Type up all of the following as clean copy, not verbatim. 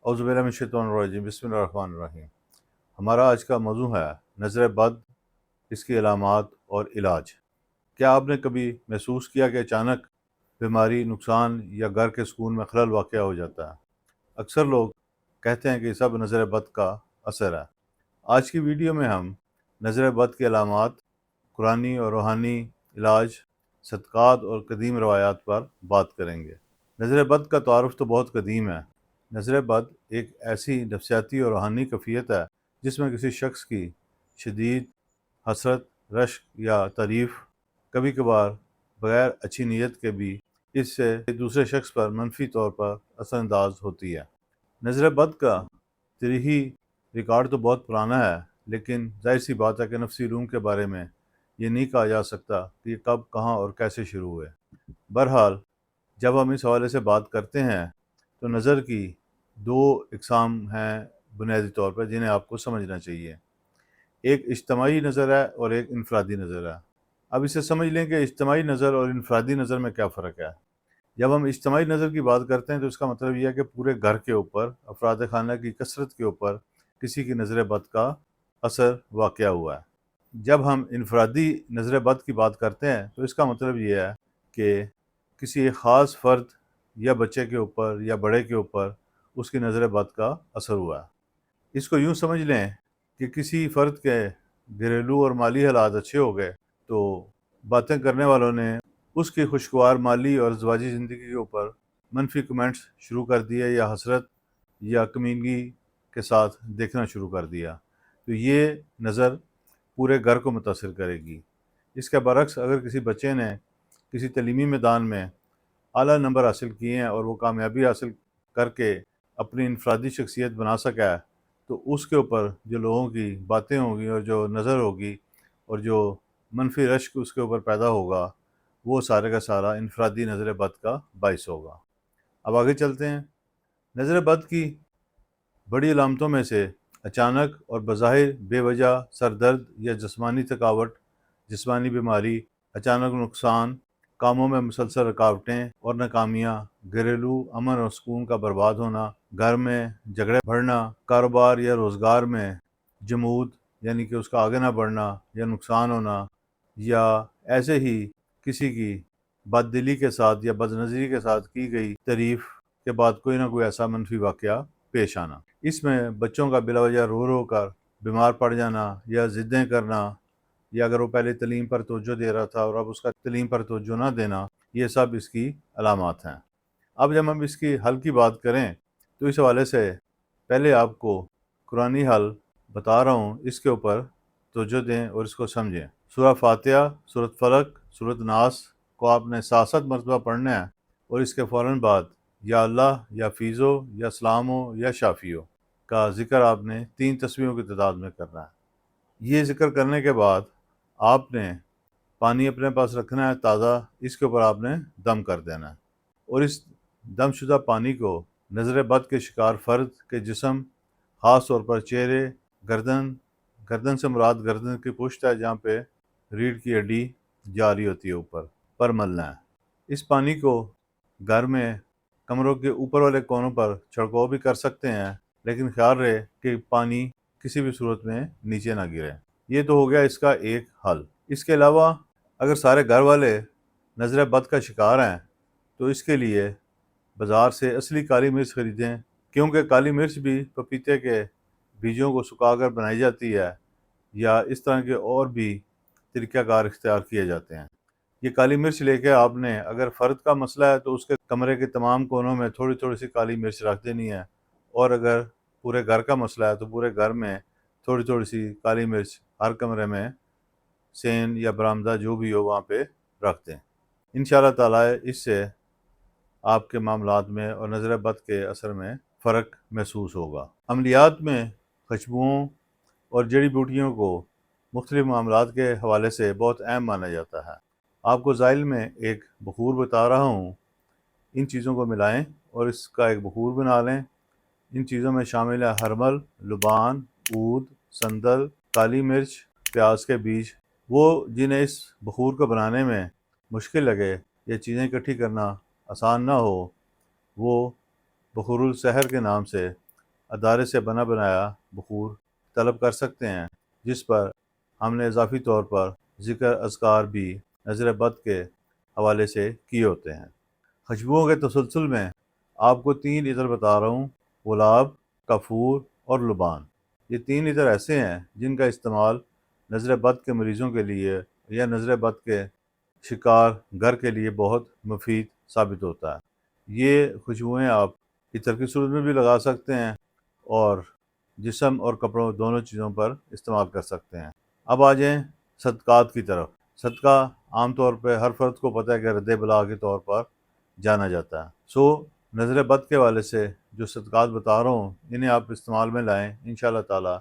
اعوذ باللہ من الشیطان الرجیم، بسم اللہ الرحمن الرحیم۔ ہمارا آج کا موضوع ہے نظر بد، اس کی علامات اور علاج۔ کیا آپ نے کبھی محسوس کیا کہ اچانک بیماری، نقصان یا گھر کے سکون میں خلل واقع ہو جاتا ہے؟ اکثر لوگ کہتے ہیں کہ یہ سب نظر بد کا اثر ہے۔ آج کی ویڈیو میں ہم نظر بد کی علامات، قرآنی اور روحانی علاج، صدقات اور قدیم روایات پر بات کریں گے۔ نظر بد کا تعارف تو بہت قدیم ہے۔ نظر بد ایک ایسی نفسیاتی اور روحانی کیفیت ہے جس میں کسی شخص کی شدید حسرت، رشک یا تعریف، کبھی کبھار بغیر اچھی نیت کے بھی، اس سے دوسرے شخص پر منفی طور پر اثر انداز ہوتی ہے۔ نظر بد کا تاریخی ریکارڈ تو بہت پرانا ہے، لیکن ظاہر سی بات ہے کہ نفسی علوم کے بارے میں یہ نہیں کہا جا سکتا کہ یہ کب، کہاں اور کیسے شروع ہوئے۔ بہرحال جب ہم اس حوالے سے بات کرتے ہیں تو نظر کی دو اقسام ہیں بنیادی طور پر، جنہیں آپ کو سمجھنا چاہیے۔ ایک اجتماعی نظر ہے اور ایک انفرادی نظر ہے۔ اب اسے سمجھ لیں کہ اجتماعی نظر اور انفرادی نظر میں کیا فرق ہے۔ جب ہم اجتماعی نظر کی بات کرتے ہیں تو اس کا مطلب یہ ہے کہ پورے گھر کے اوپر، افراد خانہ کی کثرت کے اوپر کسی کی نظر بد کا اثر واقع ہوا ہے۔ جب ہم انفرادی نظر بد کی بات کرتے ہیں تو اس کا مطلب یہ ہے کہ کسی ایک خاص فرد یا بچے کے اوپر یا بڑے کے اوپر اس کی نظر بد کا اثر ہوا ہے۔ اس کو یوں سمجھ لیں کہ کسی فرد کے گھریلو اور مالی حالات اچھے ہو گئے تو باتیں کرنے والوں نے اس کی خوشگوار مالی اور ازدواجی زندگی کے اوپر منفی کمنٹس شروع کر دیے، یا حسرت یا کمینگی کے ساتھ دیکھنا شروع کر دیا، تو یہ نظر پورے گھر کو متاثر کرے گی۔ اس کے برعکس اگر کسی بچے نے کسی تعلیمی میدان میں اعلیٰ نمبر حاصل کیے ہیں اور وہ کامیابی حاصل کر کے اپنی انفرادی شخصیت بنا سکا ہے، تو اس کے اوپر جو لوگوں کی باتیں ہوں گی اور جو نظر ہوگی اور جو منفی رشک اس کے اوپر پیدا ہوگا، وہ سارے کا سارا انفرادی نظر بد کا باعث ہوگا۔ اب آگے چلتے ہیں۔ نظر بد کی بڑی علامتوں میں سے اچانک اور بظاہر بے وجہ سر درد یا جسمانی تھکاوٹ، جسمانی بیماری، اچانک نقصان، کاموں میں مسلسل رکاوٹیں اور ناکامیاں، گھریلو امن اور سکون کا برباد ہونا، گھر میں جھگڑے بڑھنا، کاروبار یا روزگار میں جمود یعنی کہ اس کا آگے نہ بڑھنا یا نقصان ہونا، یا ایسے ہی کسی کی بد دلی کے ساتھ یا بد نظری کے ساتھ کی گئی تعریف کے بعد کوئی نہ کوئی ایسا منفی واقعہ پیش آنا۔ اس میں بچوں کا بلا وجہ رو رو کر بیمار پڑ جانا یا ضدیں کرنا، یا اگر وہ پہلے تعلیم پر توجہ دے رہا تھا اور اب اس کا تعلیم پر توجہ نہ دینا، یہ سب اس کی علامات ہیں۔ اب جب ہم اس کی حل کی بات کریں تو اس حوالے سے پہلے آپ کو قرآنی حل بتا رہا ہوں، اس کے اوپر توجہ دیں اور اس کو سمجھیں۔ سورہ فاتحہ، سورۃ فلق، سورۃ ناس کو آپ نے 7 مرتبہ پڑھنا ہے، اور اس کے فوراً بعد یا اللہ یا فیضو یا اسلامو یا شافیو کا ذکر آپ نے 3 تسبیحوں کی تعداد میں کرنا ہے۔ یہ ذکر کرنے کے بعد آپ نے پانی اپنے پاس رکھنا ہے تازہ، اس کے اوپر آپ نے دم کر دینا ہے، اور اس دم شدہ پانی کو نظر بد کے شکار فرد کے جسم، خاص طور پر چہرے، گردن سے مراد گردن کی پشت ہے جہاں پہ ریڑھ کی ہڈی جا رہی ہوتی ہے اوپر، پر ملنا ہے۔ اس پانی کو گھر میں کمروں کے اوپر والے کونوں پر چھڑکاؤ بھی کر سکتے ہیں، لیکن خیال رہے کہ پانی کسی بھی صورت میں نیچے نہ گرے۔ یہ تو ہو گیا اس کا ایک حل۔ اس کے علاوہ اگر سارے گھر والے نظر بد کا شکار ہیں تو اس کے لیے بازار سے اصلی کالی مرچ خریدیں، کیونکہ کالی مرچ بھی پپیتے کے بیجوں کو سکھا کر بنائی جاتی ہے، یا اس طرح کے اور بھی طریقہ کار اختیار کیے جاتے ہیں۔ یہ کالی مرچ لے کے آپ نے، اگر فرد کا مسئلہ ہے تو اس کے کمرے کے تمام کونوں میں تھوڑی تھوڑی سی کالی مرچ رکھ دینی ہے، اور اگر پورے گھر کا مسئلہ ہے تو پورے گھر میں تھوڑی تھوڑی سی کالی مرچ ہر کمرے میں، سین یا برآمدہ جو بھی ہو وہاں پہ رکھ دیں۔ انشاءاللہ تعالیٰ اس سے آپ کے معاملات میں اور نظر بد کے اثر میں فرق محسوس ہوگا۔ عملیات میں خوشبوؤں اور جڑی بوٹیوں کو مختلف معاملات کے حوالے سے بہت اہم مانا جاتا ہے۔ آپ کو ذائل میں ایک بخور بتا رہا ہوں، ان چیزوں کو ملائیں اور اس کا ایک بخور بنا لیں۔ ان چیزوں میں شامل ہے ہرمل، لبان، عود، سندل، کالی مرچ، پیاز کے بیج۔ وہ جنہیں اس بخور کو بنانے میں مشکل لگے یا چیزیں اکٹھی کرنا آسان نہ ہو، وہ بخور السحر کے نام سے ادارے سے بنا بنایا بخور طلب کر سکتے ہیں، جس پر ہم نے اضافی طور پر ذکر اذکار بھی نظر بد کے حوالے سے کیے ہوتے ہیں۔ خوشبوؤں کے تسلسل میں آپ کو 3 عطر بتا رہا ہوں: گلاب، کافور اور لبان۔ یہ 3 عطر ایسے ہیں جن کا استعمال نظر بد کے مریضوں کے لیے یا نظر بد کے شکار گر کے لیے بہت مفید ثابت ہوتا ہے۔ یہ خوشبوئیں آپ عطر کی صورت میں بھی لگا سکتے ہیں اور جسم اور کپڑوں دونوں چیزوں پر استعمال کر سکتے ہیں۔ اب آ جائیں صدقات کی طرف۔ صدقہ عام طور پہ ہر فرد کو پتہ ہے کہ رد بلا کے طور پر جانا جاتا ہے۔ نظر بد کے والے سے جو صدقات بتا رہا ہوں انہیں آپ استعمال میں لائیں، انشاءاللہ تعالی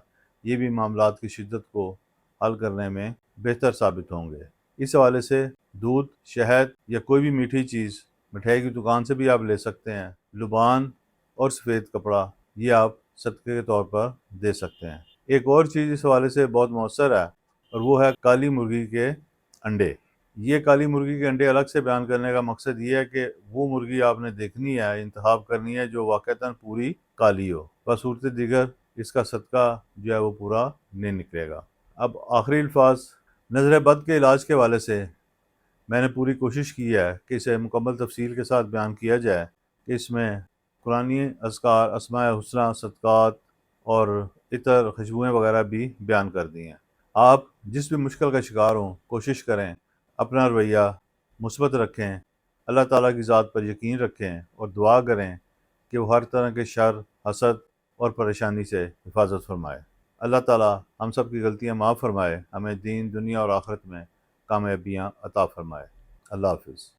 یہ بھی معاملات کی شدت کو حل کرنے میں بہتر ثابت ہوں گے۔ اس حوالے سے دودھ، شہد یا کوئی بھی میٹھی چیز مٹھائی کی دکان سے بھی آپ لے سکتے ہیں۔ لبان اور سفید کپڑا یہ آپ صدقے کے طور پر دے سکتے ہیں۔ ایک اور چیز اس حوالے سے بہت مؤثر ہے اور وہ ہے کالی مرغی کے انڈے۔ یہ کالی مرغی کے انڈے الگ سے بیان کرنے کا مقصد یہ ہے کہ وہ مرغی آپ نے دیکھنی ہے، انتخاب کرنی ہے جو واقعتاً پوری کالی ہو، بصورت دیگر اس کا صدقہ جو ہے وہ پورا نہیں نکلے گا۔ اب آخری الفاظ نظر بد کے علاج کے حوالے سے میں نے پوری کوشش کی ہے کہ اسے مکمل تفصیل کے ساتھ بیان کیا جائے کہ اس میں قرآنی اذکار، اسماء حسنہ، صدقات اور عطر، خوشبوئیں وغیرہ بھی بیان کر دی ہیں۔ آپ جس بھی مشکل کا شکار ہوں کوشش کریں اپنا رویہ مثبت رکھیں، اللہ تعالیٰ کی ذات پر یقین رکھیں اور دعا کریں کہ وہ ہر طرح کے شر، حسد اور پریشانی سے حفاظت فرمائے۔ اللہ تعالیٰ ہم سب کی غلطیاں معاف فرمائے، ہمیں دین، دنیا اور آخرت میں کامیابیاں عطا فرمائے۔ اللہ حافظ۔